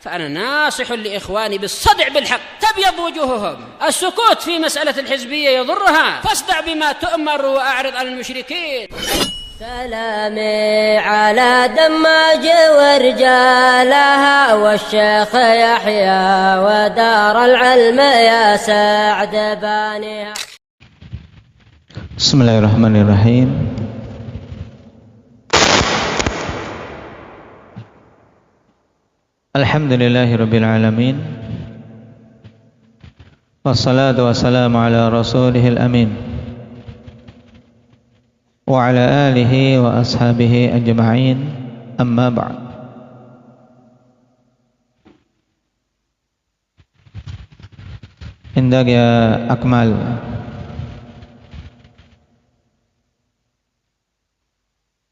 فأنا ناصح لإخواني بالصدع بالحق تبيض وجوههم. السكوت في مسألة الحزبية يضرها، فاصدع بما تؤمر وأعرض عن المشركين. سلامي على دماج ورجالها والشيخ يحيى ودار العلم يا سعد بانيها. Bismillahirrahmanirrahim. Alhamdulillahirabbil alamin. Wassalatu wassalamu ala rasulihil amin. Wa ala alihi wa ashabihi ajma'in. Amma ba'd. Indak ya akmal.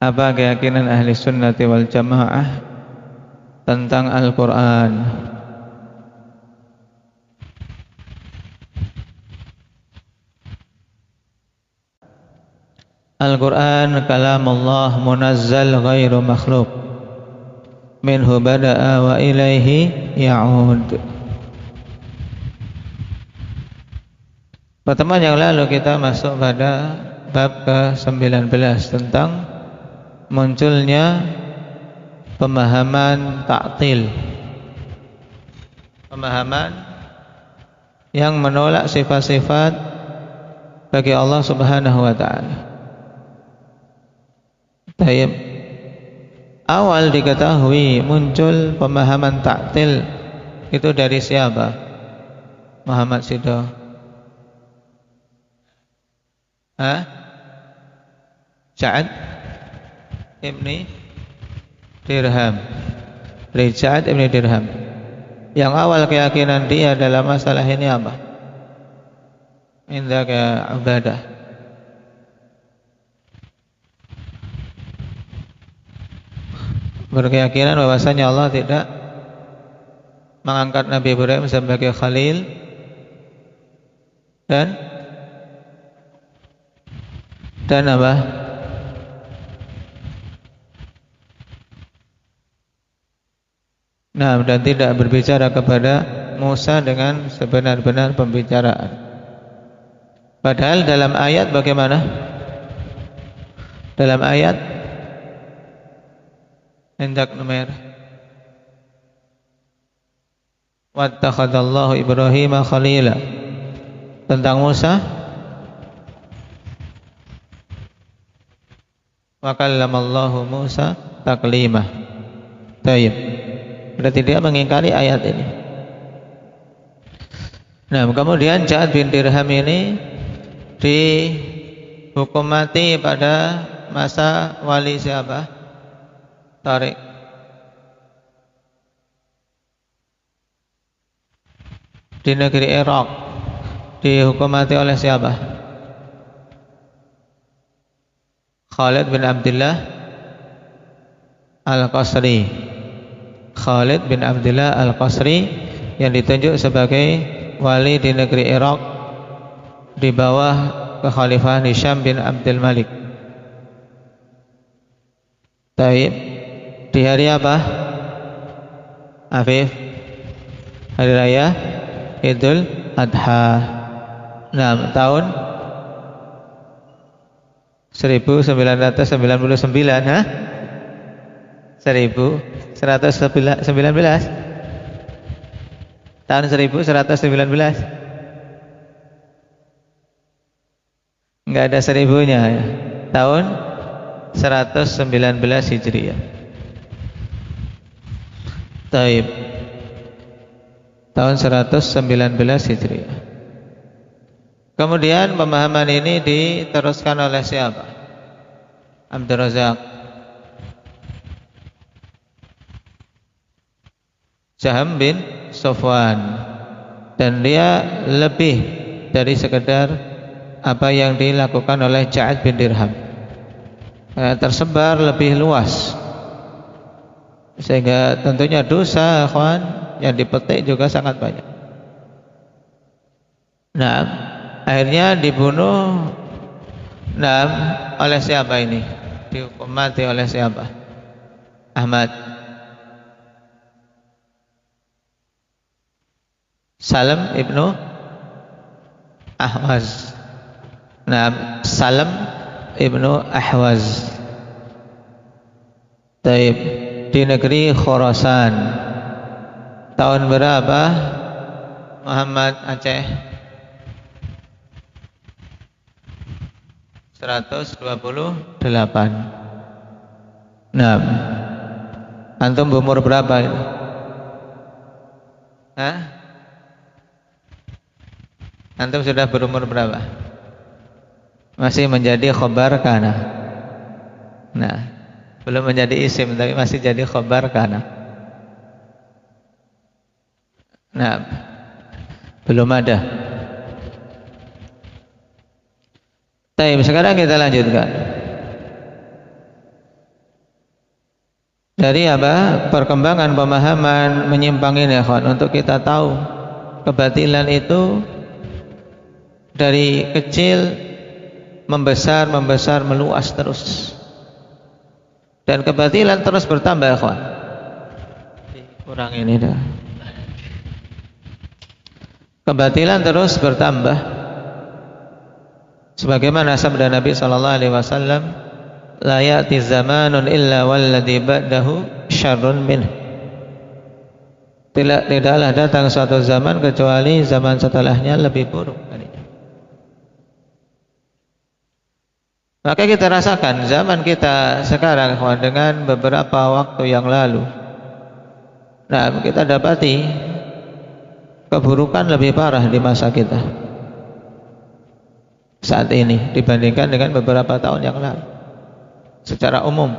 Apa keyakinan ahli sunnati wal jamaah tentang Al-Quran? Al-Quran kalamullah munazzal ghairu makhluk, minhu bada'a wa ilaihi ya'ud. Pertemuan yang lalu kita masuk pada bab ke-19 tentang munculnya pemahaman ta'til, pemahaman yang menolak sifat-sifat bagi Allah Subhanahu wa ta'ala. Taib. Awal diketahui muncul pemahaman ta'til itu dari siapa? Muhammad Sido. Sa'ad Ibni Dirham, Sa'ad Ibni Dirham. Yang awal keyakinan dia dalam masalah ini apa? Indaka ibadah. Berkeyakinan bahwasanya Allah tidak mengangkat Nabi Ibrahim sebagai khalil dan apa? Nah, dan tidak berbicara kepada Musa dengan sebenar-benar pembicaraan. Padahal dalam ayat bagaimana? Dalam ayat hendak nomor wattakhadallahu Ibrahima khalila, tentang Musa wa kallamallahu Musa taklima. Taib. Berarti dia mengingkari ayat ini. Nah, kemudian Sa'ad bin Dirham ini dihukum mati pada masa wali siapa? Tariq. Di negeri Irak dihukum mati oleh siapa? Khalid bin Abdullah Al-Qasri. Khalid bin Abdullah Al-Qasri yang ditunjuk sebagai wali di negeri Irak di bawah kekhalifahan Hisham bin Abdul Malik. Taib. Di hari apa? Afif? Hari raya Idul Adha. Nah, tahun 1999, ha? 1119. Tahun 1119. Enggak ada seribunya ya. Tahun 119 Hijriah. Taib. Tahun 119 Hijriah. Kemudian pemahaman ini diteruskan oleh siapa? Abdul Razak, Jaham bin Sofwan, dan dia lebih dari sekedar apa yang dilakukan oleh Sa'ad bin Dirham, tersebar lebih luas, sehingga tentunya dosa ikhwan yang dipetik juga sangat banyak. Nah, akhirnya dibunuh. Nah, oleh siapa ini? Dihukum mati oleh siapa? Ahmad. Salam ibnu Ahwaz. Nah, Salam ibnu Ahwaz. Taib, di negeri Khurasan. Tahun berapa Muhammad Aceh? 128. Nah, antum umur berapa itu? Hah? Antum sudah berumur berapa? Masih menjadi khobar kana. Nah, belum menjadi isim tapi masih jadi khobar kana. Nah, belum ada. Baik, sekarang kita lanjutkan. Dari apa? Perkembangan pemahaman menyimpang ini, kawan, untuk kita tahu kebatilan itu dari kecil membesar, meluas terus. Dan kebatilan terus bertambah, kawan. Kurang ini dah. Kebatilan terus bertambah. Sebagaimana sabda Nabi sallallahu alaihi wasallam, la ya'ti zamanun illa walladhi ba'dahu syarrun minhu. Tidaklah datang suatu zaman kecuali zaman setelahnya lebih buruk. Maka kita rasakan zaman kita sekarang dengan beberapa waktu yang lalu. Nah, kita dapati keburukan lebih parah di masa kita saat ini dibandingkan dengan beberapa tahun yang lalu secara umum.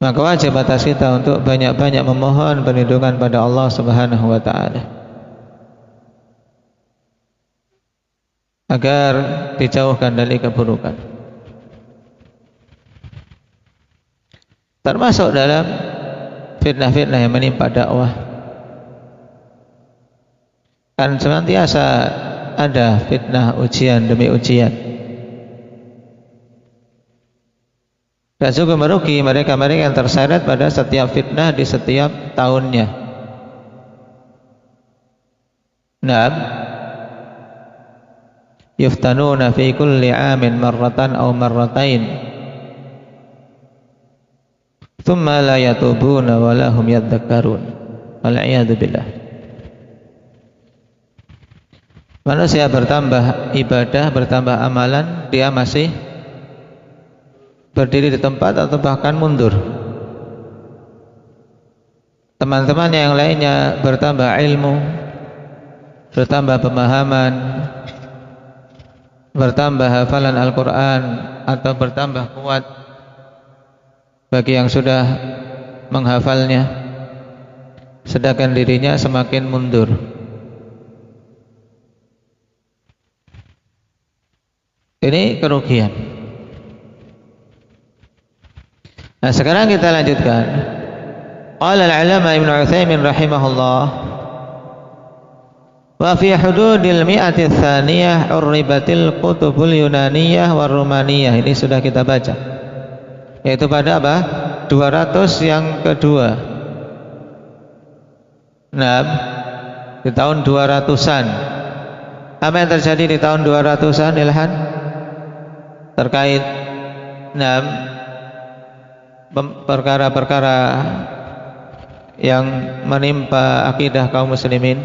Maka wajib atas kita untuk banyak-banyak memohon perlindungan pada Allah Subhanahu wa taala agar dijauhkan dari keburukan. Termasuk dalam fitnah-fitnah yang menimpa dakwah. Kan senantiasa ada fitnah, ujian demi ujian. Dan sungguh merugi mereka-mereka yang terseret pada setiap fitnah di setiap tahunnya. Naam, yuftanuna fi kulli amin marratan aw marratain, thumma la yatubuna wa lahum yadhakkarun. Wal iyadu billah. Manusia bertambah ibadah, bertambah amalan, dia masih berdiri di tempat atau bahkan mundur. Teman-temannya yang lainnya bertambah ilmu, bertambah pemahaman, bertambah hafalan Al-Quran, atau bertambah kuat bagi yang sudah menghafalnya, sedangkan dirinya semakin mundur. Ini kerugian. Nah, sekarang kita lanjutkan. Qala al-'alama Ibnu Utsaimin rahimahullah, wa fi hududil mi'ati tsaniyah urribatil kutubul yunaniyah war rumaniyah. Ini sudah kita baca. Yaitu pada apa? 200 yang kedua. Nah, di tahun 200-an. Apa yang terjadi di tahun 200-an, Ilhan? Terkait perkara-perkara yang menimpa akidah kaum muslimin.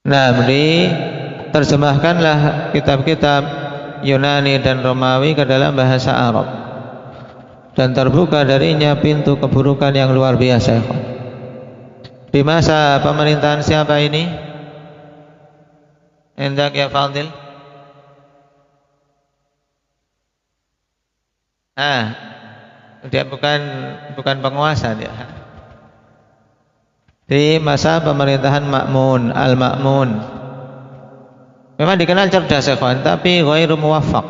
Nah, diterjemahkanlah kitab-kitab Yunani dan Romawi ke dalam bahasa Arab, dan terbuka darinya pintu keburukan yang luar biasa. Di masa pemerintahan siapa ini? Hendak ya Fadil? Dia bukan penguasa dia. Di masa pemerintahan Ma'mun, Al-Ma'mun. Memang dikenal cerdas, ikhwan, tapi ghairu muwaffaq.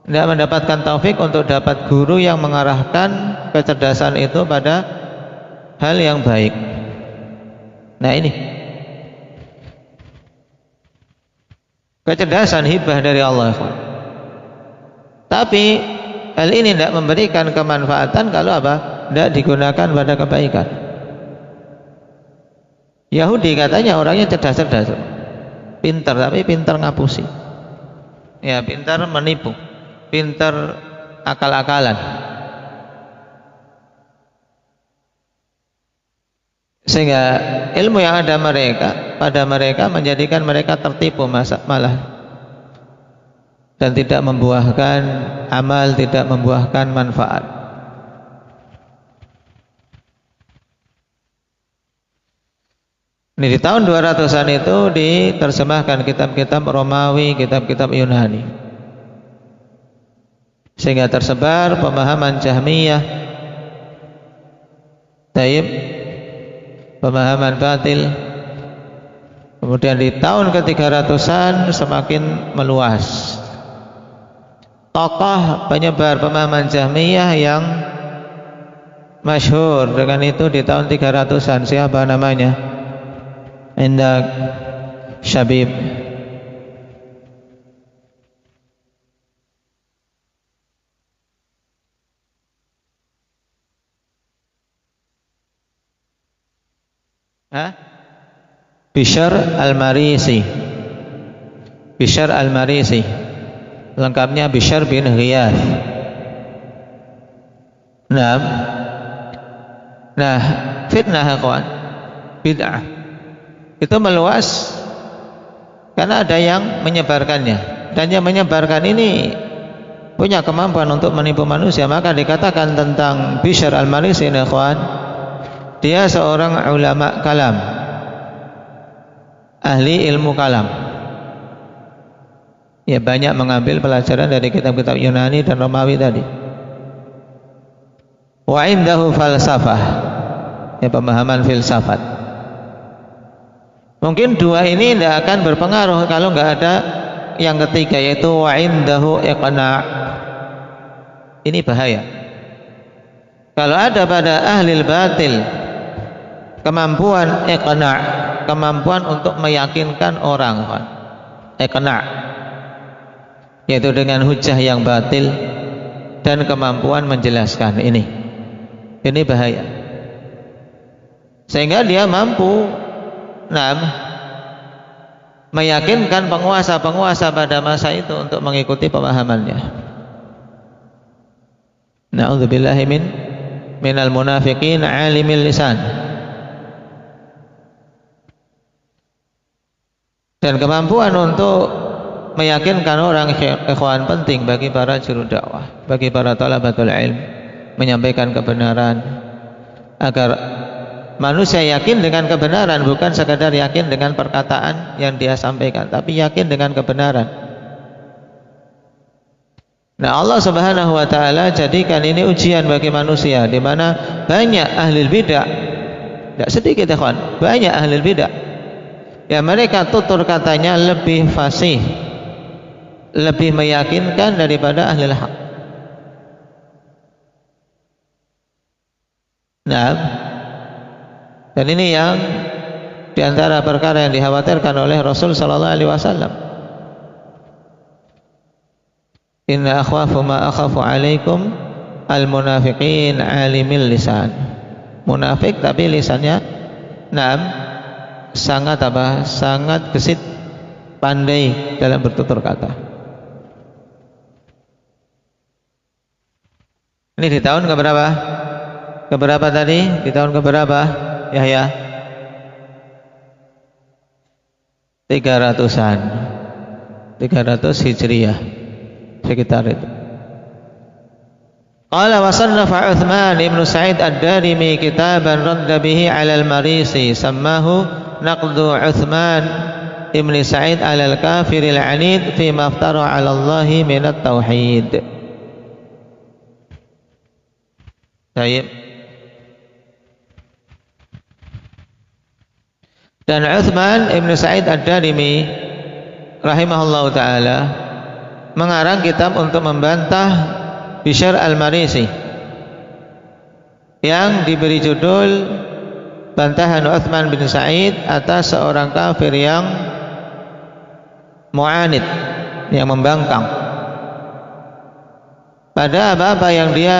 Tidak mendapatkan taufik untuk dapat guru yang mengarahkan kecerdasan itu pada hal yang baik. Nah, ini kecerdasan hibah dari Allah. Tapi hal ini tidak memberikan kemanfaatan kalau apa? Tidak digunakan pada kebaikan. Yahudi katanya orangnya cerdas-cerdas, pintar, tapi pintar ngapusi. Ya, pintar menipu, pintar akal-akalan. Sehingga ilmu yang ada pada mereka menjadikan mereka tertipu malah, dan tidak membuahkan amal, tidak membuahkan manfaat. Ini di tahun 200-an itu diterjemahkan kitab-kitab Romawi, kitab-kitab Yunani, sehingga tersebar pemahaman Jahmiyah, pemahaman batil. Kemudian di tahun ke-300-an semakin meluas. Tokoh penyebar pemahaman Jahmiyah yang masyhur dengan itu di tahun 300-an, siapa namanya? Indak Syabib. Bishr al-Marisi. Bishr al-Marisi, lengkapnya Bishr bin Ghiyath. Nah, fitnah kawan, bid'ah itu meluas karena ada yang menyebarkannya, dan yang menyebarkan ini punya kemampuan untuk menipu manusia. Maka dikatakan tentang Bishr al-Marisi ini kawan, dia seorang ulama kalam, ahli ilmu kalam. Ya, banyak mengambil pelajaran dari kitab-kitab Yunani dan Romawi tadi. Wa indahu falsafah, ya, pemahaman filsafat. Mungkin dua ini tidak akan berpengaruh kalau nggak ada yang ketiga, yaitu wa indahu iqna'. Ini bahaya. Kalau ada pada ahli batil kemampuan iqna', kemampuan untuk meyakinkan orang, iqna', yaitu dengan hujah yang batil dan kemampuan menjelaskan, ini bahaya. Sehingga dia mampu meyakinkan penguasa-penguasa pada masa itu untuk mengikuti pemahamannya. Na'udzubillahi minal munafiqin alimil lisan. Dan kemampuan untuk meyakinkan orang, ikhwan, penting bagi para juru dakwah, bagi para talabatul ilm, menyampaikan kebenaran agar manusia yakin dengan kebenaran, bukan sekadar yakin dengan perkataan yang dia sampaikan, tapi yakin dengan kebenaran. Nah, Allah Subhanahu wa taala jadikan ini ujian bagi manusia, di mana banyak ahli bidah, tidak sedikit ikhwan, banyak ahli bidah. Ya, mereka tutur katanya lebih fasih, lebih meyakinkan daripada ahli haq. Dan ini yang diantara perkara yang dikhawatirkan oleh Rasul Sallallahu Alaihi Wasallam. Inna akhwafu ma akhafu alaikum al-munafiqin alimil lisan. Munafik tapi lisannya sangat gesit, pandai dalam bertutur kata. Ini di tahun keberapa? Keberapa tadi? Di tahun keberapa? Yahya? 300-an. 300 Hijriyah. Sekitar itu. Qala wa sannafa Uthman ibn Sa'id ad-Darimi kitaban radda bihi 'ala al-Marisi sammahu naqdu Uthman ibn Sa'id 'ala al-kafir al-'anid fi ma aftara 'ala Allah min at-tauhid. Baik. Dan Uthman ibn Sa'id ad-Darimi rahimahullahu ta'ala mengarang kitab untuk membantah Bishr al-Marisi yang diberi judul bantahan Uthman bin Sa'id atas seorang kafir yang mu'anid, yang membangkang. pada apa-apa yang dia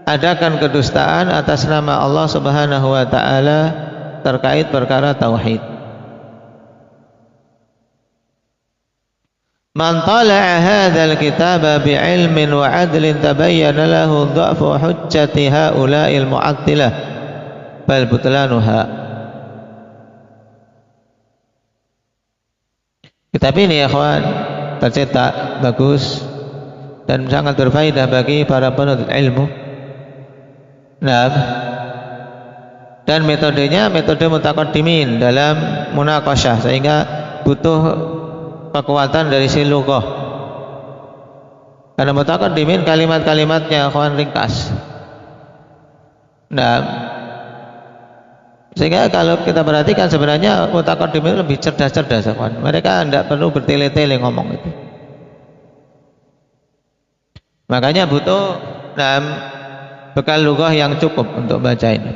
adakan kedustaan atas nama Allah Subhanahu wa taala terkait perkara tauhid. Man tala'a hadzal kitaba bi'ilmin wa 'adlin tabayyana lahu dha'fu hujjati haula'il mu'attilah bal butlanuha. Kitab ini ya kawan tercetak bagus dan sangat berfaedah bagi para penuntut ilmu. Nah, dan metodenya metode mutaqaddimin dalam munaqasyah, sehingga butuh kekuatan dari si lughah. Karena mutaqaddimin kalimat-kalimatnya kawan ringkas. Nah, sehingga kalau kita perhatikan sebenarnya mutaqaddimin lebih cerdas-cerdas kawan. Mereka tidak perlu bertele-tele ngomong itu. Makanya butuh bekal lughah yang cukup untuk baca ini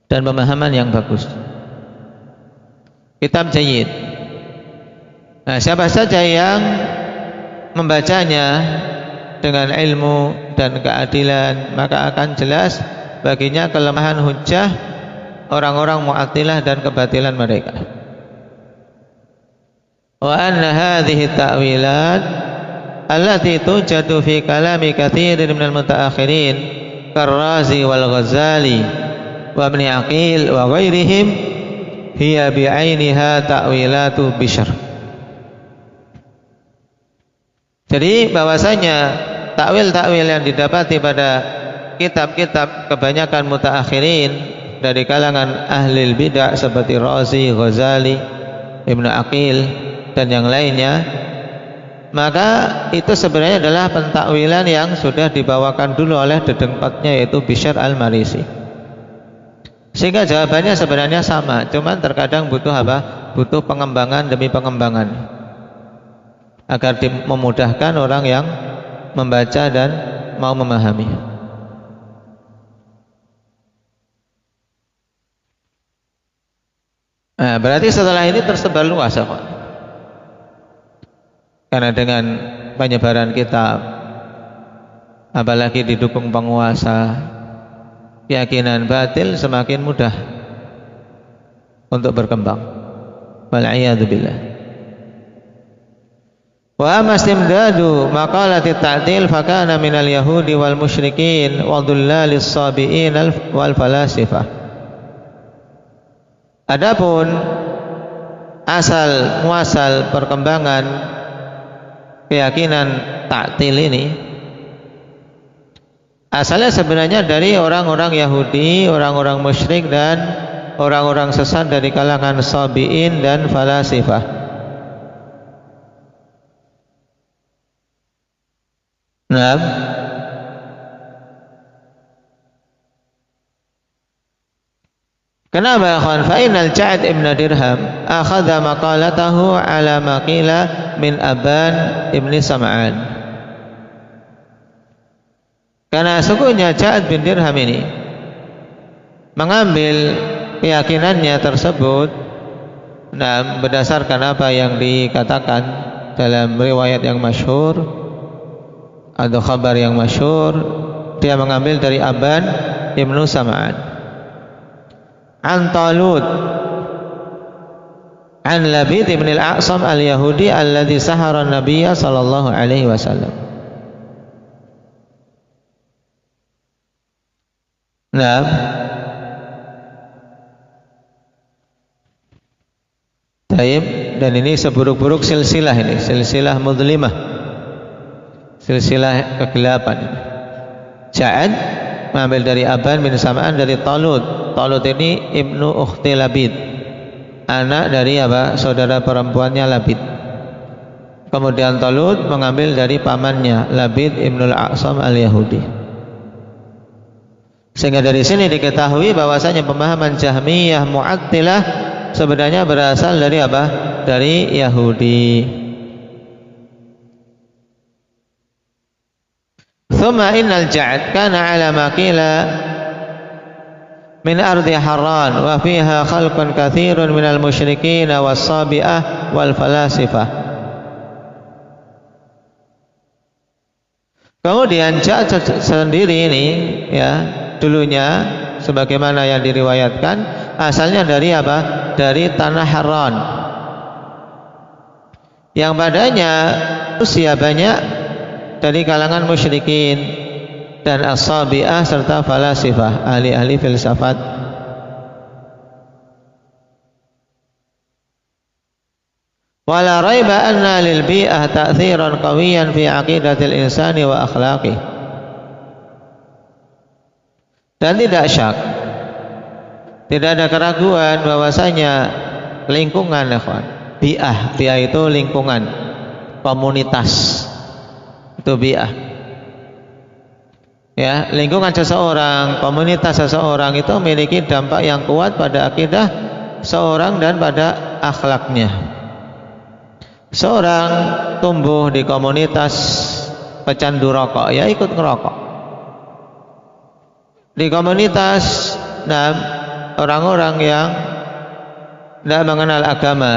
dan pemahaman yang bagus. Kitab jayyid. Nah, siapa saja yang membacanya dengan ilmu dan keadilan, maka akan jelas baginya kelemahan hujjah orang-orang mu'attilah dan kebatilan mereka. Wa anna hadhihi ta'wilat allati tujadu fi kalami katsirin minal mutaakhirin Karrazi wal Ghazali wa Ibn Aqil wa ghairihim hiya bi'ainiha ta'wilatu Bishr. Jadi bahwasanya takwil-takwil yang didapati pada kitab-kitab kebanyakan mutaakhirin dari kalangan ahli bid'ah seperti Razi, Ghazali, Ibn Aqil dan yang lainnya, maka itu sebenarnya adalah pentakwilan yang sudah dibawakan dulu oleh dedengkotnya, yaitu Bishr al-Marisi. Sehingga jawabannya sebenarnya sama, cuman terkadang butuh apa? Butuh pengembangan demi pengembangan agar memudahkan orang yang membaca dan mau memahami. Nah, berarti setelah ini tersebar luas ya, Pak. Karena dengan penyebaran kitab, apalagi didukung penguasa, keyakinan batil semakin mudah untuk berkembang. Wal'iyadu billah. Wa amma istimdadu maqalati ta'til fakana minal yahudi wal musyrikin wa dhullalis sabiin wal falasifah. Adapun asal muasal perkembangan keyakinan ta'til ini asalnya sebenarnya dari orang-orang Yahudi, orang-orang musyrik dan orang-orang sesat dari kalangan sabiin dan falasifah. Nah, kenapa ya kawan? Fa'inal Ja'ad ibn Dirham akhadha maqalatahu ala maqila min Aban ibn Sam'an. Karena sesungguhnya Ja'ad bin Dirham ini mengambil keyakinannya tersebut berdasarkan apa yang dikatakan dalam riwayat yang masyhur atau khabar yang masyhur, dia mengambil dari Aban ibn Sam'an an Talut an Labid ibn al-A'sam al-Yahudi alladhi sahara an-nabiyya sallallahu alaihi wasallam. Nah, taib, dan ini seburuk-buruk silsilah ini, silsilah mudlimah, silsilah kegelapan. Ja'ad mengambil dari Aban bin Sam'an dari Talut. Talut ini ibnu ukhti Labid, anak dari apa? Saudara perempuannya Labid. Kemudian Talut mengambil dari pamannya Labid ibnu al-A'sam al-Yahudi. Sehingga dari sini diketahui bahwasanya pemahaman Jahmiyah Mu'attilah sebenarnya berasal dari apa? Dari Yahudi. Thumma innal Ja'ad kana ala ma qila min ardi Harran wa fiha khalqun katsirun minal musyrikin was-sabi'ah wal falasifah. Kemudian Ja'd sendiri ini ya dulunya sebagaimana yang diriwayatkan asalnya dari apa? Dari tanah Harran yang padanya usia banyak dari kalangan musyrikin dan as-sabi'ah serta falasifah, ahli-ahli filsafat. Wala raiba anna lil bi'ah ta'thiran qawiyan fi aqidatil insani wa akhlaqih. Dan tidak syak, tidak ada keraguan bahwasanya lingkungan, bi'ah itu lingkungan, komunitas, itu bi'ah. Ya, lingkungan seseorang, komunitas seseorang itu memiliki dampak yang kuat pada akidah seorang dan pada akhlaknya. Seorang tumbuh di komunitas pecandu rokok, ya ikut ngerokok. Di komunitas orang-orang yang tidak mengenal agama,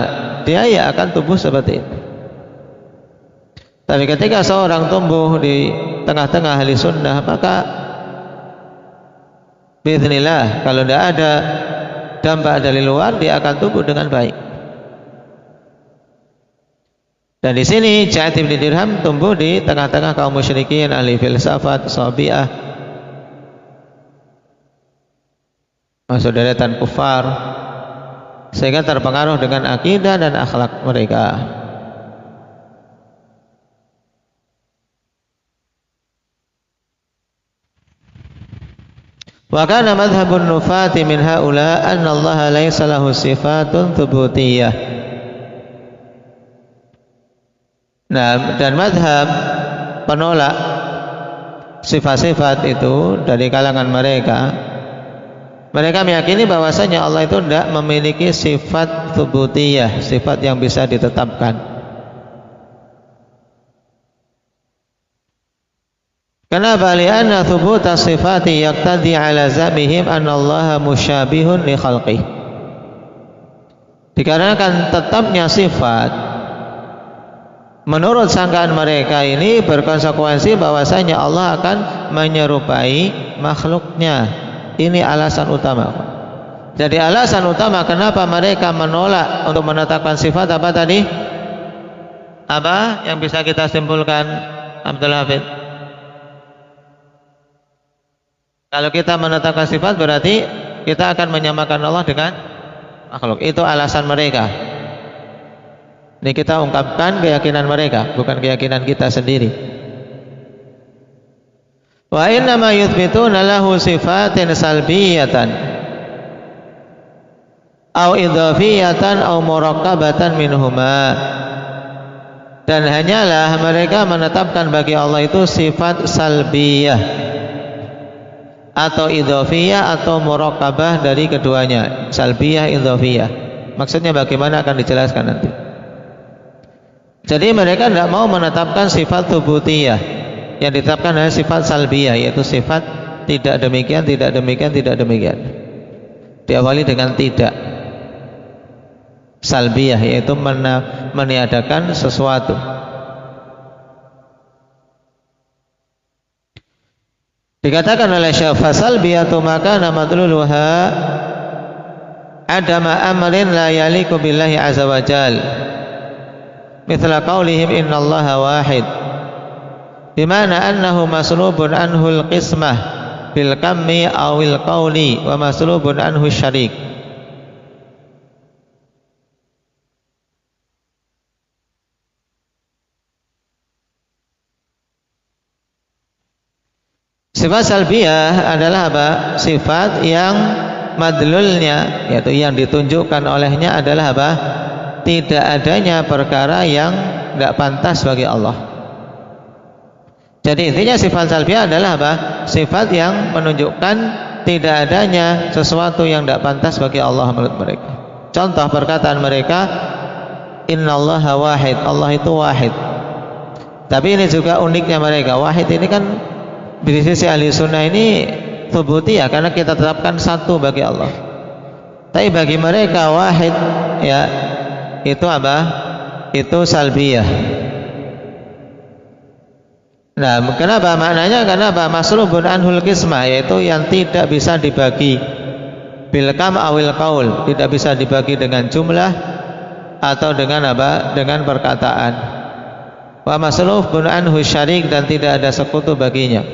dia ya akan tumbuh seperti itu. Tapi ketika seorang tumbuh di tengah-tengah ahli sunnah, maka biiznillah kalau tidak ada dampak dari luar, dia akan tumbuh dengan baik. Dan di sini Ja'd bin Dirham tumbuh di tengah-tengah kaum musyrikin, ahli filsafat, sabi'ah, saudara kufar, sehingga terpengaruh dengan akidah dan akhlak mereka. Wa kana madhhabun nufati min haula anna Allah laysa lahu sifatun thubutiyah. Nah, dan madhab penolak sifat-sifat itu dari kalangan mereka meyakini bahwasanya Allah itu tidak memiliki sifat thubutiyah, sifat yang bisa ditetapkan. Kenapa? Lianna thubuta sifati yaqtadi ala zamihim anna Allah musyabihun li khalqih. Dikarenakan tetapnya sifat menurut sangkaan mereka ini berkonsekuensi bahwasanya Allah akan menyerupai makhluknya. Ini alasan utama. Jadi alasan utama kenapa mereka menolak untuk menetapkan sifat apa tadi? Apa yang bisa kita simpulkan, Abdul Hafid? Kalau kita menetapkan sifat berarti kita akan menyamakan Allah dengan makhluk. Itu alasan mereka. Ini kita ungkapkan keyakinan mereka, bukan keyakinan kita sendiri. Wa inna ma yuthbituna lahu sifatin salbiyatan au idhafiyatan au murakkabatan minhuma. Dan hanyalah mereka menetapkan bagi Allah itu sifat salbiyah atau idhafiyah atau murakkabah dari keduanya. Salbiyah, idhafiyah. Maksudnya bagaimana akan dijelaskan nanti. Jadi mereka tidak mau menetapkan sifat thubutiyah. Yang ditetapkan adalah sifat salbiyah, yaitu sifat tidak demikian, tidak demikian, tidak demikian. Diawali dengan tidak. Salbiyah yaitu meniadakan sesuatu. Dikatakan oleh Syekh fasalbiyatu maka namadluluha adama amrin la yaliku billahi azza wa jal. Mithla qaulihim innallaha wahid, bimana annahu maslubun anhul qismah bil kammi awil qawli wa maslubun anhu syarik. Sifat salbiyah adalah apa? Sifat yang madlulnya, yaitu yang ditunjukkan olehnya adalah apa? Tidak adanya perkara yang tidak pantas bagi Allah. Jadi intinya sifat salbiyah adalah apa? Sifat yang menunjukkan tidak adanya sesuatu yang tidak pantas bagi Allah menurut mereka. Contoh perkataan mereka, innallaha wahid, Allah itu wahid. Tapi ini juga uniknya mereka. Wahid ini kan di sisi ahli sunnah ini thubutiyah, karena kita tetapkan satu bagi Allah. Tapi bagi mereka wahid, ya itu apa? Itu salbiyah. Nah, kenapa maknanya? Karena apa? Maslubun anhul qismah, yaitu yang tidak bisa dibagi bil kam awil qaul, tidak bisa dibagi dengan jumlah atau dengan apa? Dengan perkataan. Wa maslubun anhu syarik, dan tidak ada sekutu baginya.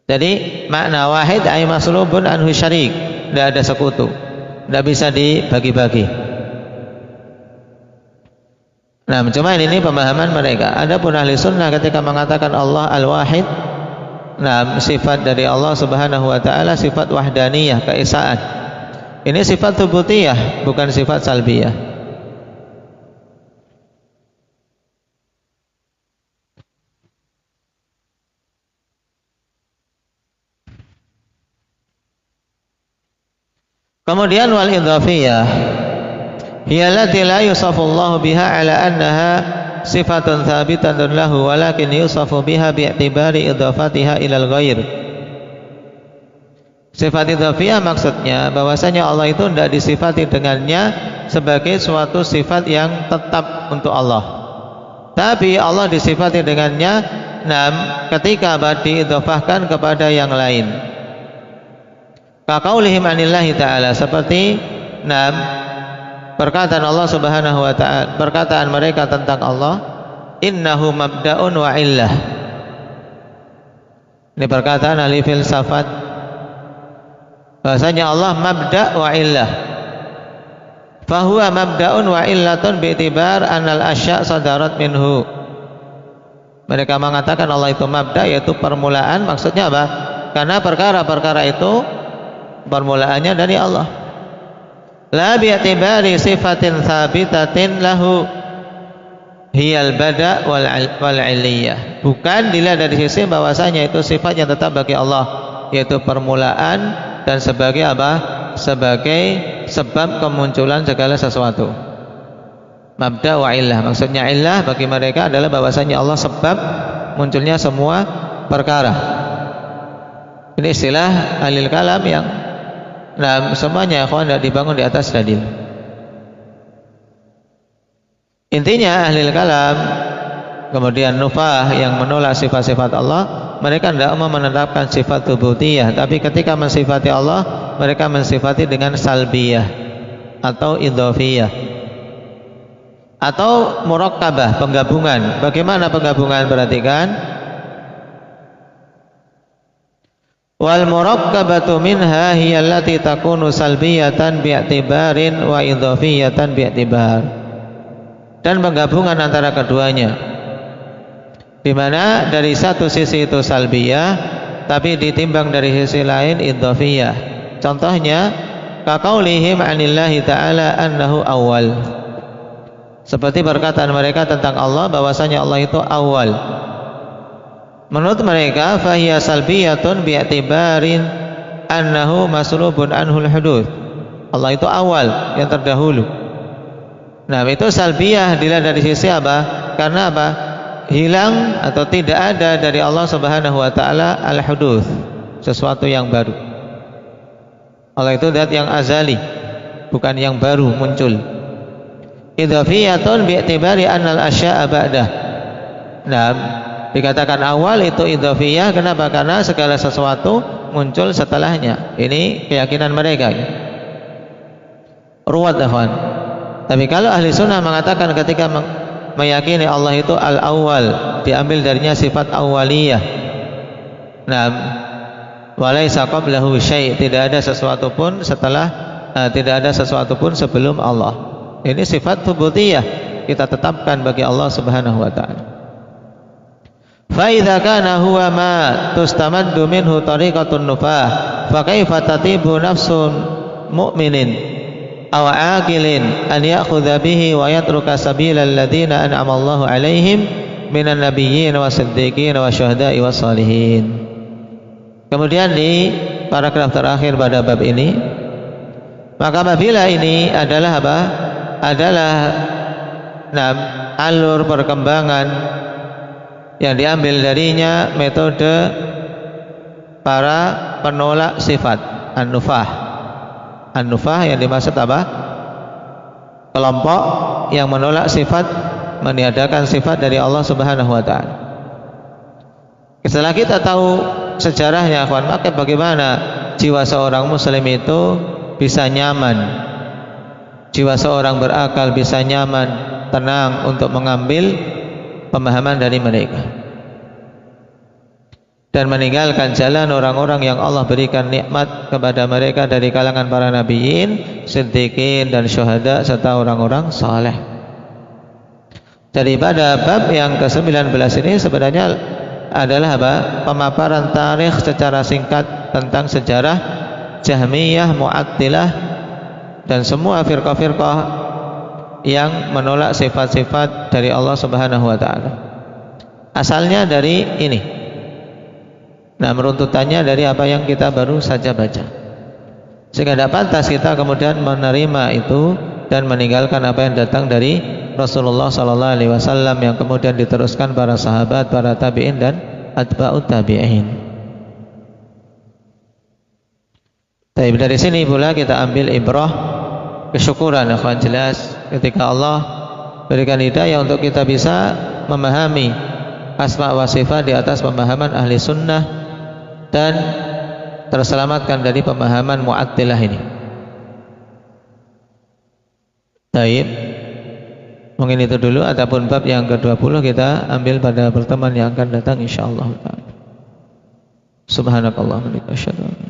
Jadi makna wahid ay maslubun anhu syarik, tidak ada sekutu, tidak bisa dibagi-bagi. Nah, cuma ini pemahaman mereka. Adapun ahli sunnah ketika mengatakan Allah al-wahid, nah, sifat dari Allah subhanahu wa ta'ala sifat wahdaniyah, keesaan. Ini sifat tsubutiyah, bukan sifat salbiyah. Kemudian wal idhafiyah hiya allati la yusafu Allah biha ala annaha sifatun thabitatun lahu walakin yusafu biha bi'tibari idhafatiha ilal ghair. Sifat idhafiyah maksudnya bahwasanya Allah itu tidak disifati dengannya sebagai suatu sifat yang tetap untuk Allah, tapi Allah disifati dengannya ketika diidhafahkan kepada yang lain. Kaqaulihim anillahi ta'ala, seperti perkataan Allah subhanahu wa ta'ala, perkataan mereka tentang Allah, innahu mabda'un wa illah. Ini perkataan ahli filsafat, bahasanya Allah mabda' wa illah. Fahuwa mabda'un wa illatun bi'tibar anal asya' sadarat minhu. Mereka mengatakan Allah itu mabda', yaitu permulaan. Maksudnya apa? Karena perkara-perkara itu permulaannya dari Allah. La bi'tibari sifatin thabitatin lahu hiyal bada' wal iliyah. Bukan dilihat dari sisi bahwasanya itu sifat yang tetap bagi Allah, yaitu permulaan dan sebagai apa? Sebagai sebab kemunculan segala sesuatu. Mabda' wa illah, maksudnya illah bagi mereka adalah bahwasanya Allah sebab munculnya semua perkara. Ini istilah ahli kalam yang semuanya akhwan tidak dibangun di atas dalil. Intinya ahli kalam kemudian nufah yang menolak sifat-sifat Allah, mereka tidak mau menetapkan sifat tsubutiyah, tapi ketika mensifati Allah, mereka mensifati dengan salbiyah atau idhofiyah atau murakkabah, penggabungan. Bagaimana penggabungan? Perhatikan. Wal murakkabatu minha hiya allati takunu salbiyatan bi'tibarin wa idhafiyatan bi'tibar. Dan penggabungan antara keduanya, di mana dari satu sisi itu salbiyah, tapi ditimbang dari sisi lain idhafiyah. Contohnya kaqaulihim 'anillahi ta'ala annahu awwal. Seperti perkataan mereka tentang Allah bahwasanya Allah itu awal. Menurut mereka fahiya salbiyatun bi'tibarin annahu maslubun anhul huduth. Allah itu awal, yang terdahulu. Nah, itu salbiyah dilihat dari sisi apa? Karena apa? Hilang atau tidak ada dari Allah subhanahu wa ta'ala al-huduth, sesuatu yang baru. Allah itu zat yang azali, bukan yang baru muncul. Idhafiyatun bi'tibari annal asya'a ba'dah. Nah, dikatakan awal itu idhafiyah. Kenapa? Karena segala sesuatu muncul setelahnya. Ini keyakinan mereka. Ruwat afwan. Tapi kalau ahli sunnah mengatakan ketika meyakini Allah itu al-awwal, diambil darinya sifat awaliyah. Nah, walaysa qablahu syai', tidak ada sesuatu pun setelah, tidak ada sesuatu pun sebelum Allah. Ini sifat tsubutiyah kita tetapkan bagi Allah subhanahu wa ta'ala. فَإِذَا كَانَ هُوَ مَا تُسْتَمَدُّ مِنْهُ طَرِيقَةُ النُّفَاةِ فَكَيْفَ تَطِيبُ نَفْسٌ مُؤْمِنٍ أَوْ عَاقِلٍ أَنْ يَأْخُذَ بِهِ وَيَتْرُكَ سَبِيلَ الَّذِينَ أَنْعَمَ اللَّهُ عَلَيْهِمْ مِنَ النَّبِيِّينَ وَالصِّدِّيقِينَ وَالشُّهَدَاءِ وَالصَّالِحِينَ. Kemudian di paragraf terakhir pada bab ini, maka apabila ini adalah apa? Adalah alur perkembangan yang diambil darinya metode para penolak sifat an-nufah. An-nufah yang dimaksud apa? Kelompok yang menolak sifat meniadakan sifat dari Allah Subhanahu wa taala. Setelah kita tahu sejarahnya, akhwan, maka bagaimana jiwa seorang muslim itu bisa nyaman, jiwa seorang berakal bisa nyaman, tenang untuk mengambil pemahaman dari mereka dan meninggalkan jalan orang-orang yang Allah berikan nikmat kepada mereka dari kalangan para nabiyin, siddiqin dan syuhada serta orang-orang saleh. Daripada bab yang ke-19 ini sebenarnya adalah apa? Pemaparan tarikh secara singkat tentang sejarah Jahmiyah, Mu'attilah dan semua firqah-firqah yang menolak sifat-sifat dari Allah Subhanahu wa taala. Asalnya dari ini. Nah, meruntutannya dari apa yang kita baru saja baca. Sehingga tidak pantas kita kemudian menerima itu dan meninggalkan apa yang datang dari Rasulullah sallallahu alaihi wasallam yang kemudian diteruskan para sahabat, para tabi'in dan atba'ut tabi'in. Tapi dari sini pula kita ambil ibrah, kesyukuran, akhwan, jelas ketika Allah berikan hidayah untuk kita bisa memahami asma wa sifat di atas pemahaman ahli sunnah dan terselamatkan dari pemahaman Mu'attilah ini. Baik, mungkin itu dulu. Adapun bab yang ke-20 kita ambil pada pertemuan yang akan datang insyaallah. Subhanakallahumma wa bihamdika asyhadu an